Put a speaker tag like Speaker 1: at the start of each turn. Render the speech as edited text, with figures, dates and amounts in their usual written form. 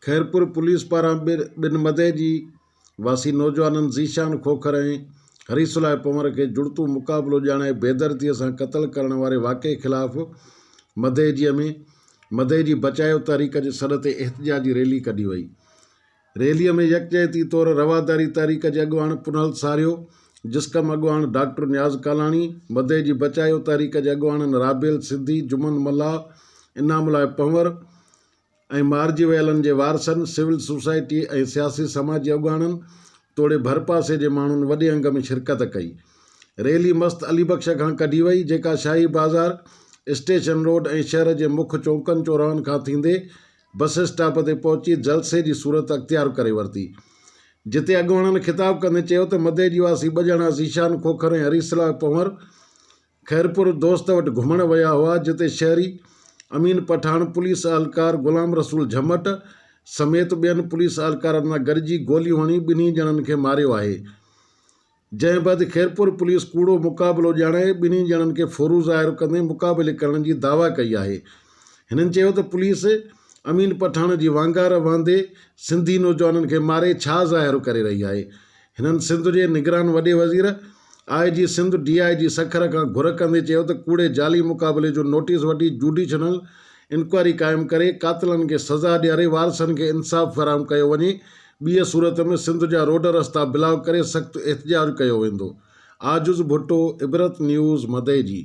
Speaker 1: Khairpur police पारां ॿिनि मदे जी वासी नौजवाननि ज़ीशान खोखर ऐं हरीसुलाह पंवर खे जुड़तू मुक़ाबिलो ॼाणाए बेदर्दीअ सां क़त्ल करण वारे वाक़े ख़िलाफ़ मदेजीअ में मदेजी बचायो तारीख़ जे सॾ ते एहतिजाजी रैली कढी वई। रैलीअ में यकजहती तौर रवादारी तारीख़ जे अॻुवाण पुनल सारियो, जिस्कम अॻुवाण डॉक्टर न्याज़ कालाणी, मदेजी बचायो तारीख़ जे अॻुवाणनि राबेल सिद्धी, जुमन मल्हा, इनामुलाह पंवर ऐं मारिजी वियलनि जे वारसनि, सिविल सोसाइटी ऐं सियासी समाजी अॻुवाणनि तोड़े भरपासे जे माण्हुनि वॾे अंग में शिरकत कई। रैली मस्त अलीबख्श खां कढी वई, जेका शाही बाज़ार, स्टेशन रोड ऐं शहर जे मुख्य चौकनि चौराहनि खां थींदे बस स्टॉप ते पहुची जलसे जी सूरत अख़्तियार करे वरिती, जिते अॻुवाणनि ख़िताब कंदे चयो त मदेजी वासी ॿ ॼणा ज़ीशान खोखर ऐं हरीसुलाह पंवर खैरपुर दोस्त वटि घुमण विया हुआ, जिते शहरी अमीन पठान, पुलिस अहलकार गुलाम रसूल झमट समेत ॿियनि पुलिस अहलकारनि सां गॾिजी गोलियूं हणी ॿिन्ही ॼणनि खे मारियो आहे। जंहिं बैदि खैरपुर पुलिस कूड़ो मुक़ाबिलो ॼाणाए ॿिन्ही ॼणनि खे फोरू ज़ाहिर कंदे मुक़ाबिले करण जी दावा कई आहे। हिननि चयो त पुलिस अमीन पठान जी वांगार वांदे सिंधी नौजवाननि खे मारे छा ज़ाहिर करे रही आहे। हिननि सिंध जे निगरान वॾे वज़ीर IG सिंध DIG सखर खां घुर कंदे चयो त कूड़े जाली मुक़ाबिले जो नोटिस वठी जुडिशनल इंक्वायरी क़ाइमु करे कातिलनि खे सज़ा ॾियारे वारसनि खे इंसाफ़ फ़राहम कयो वञे। ॿीअ सूरत में सिंध जा रोड रस्ता बिलाव करे सख़्तु एहतिजाज कयो वेंदो। आजुज़ भुट्टो, इबरत न्यूज़, मदेजी।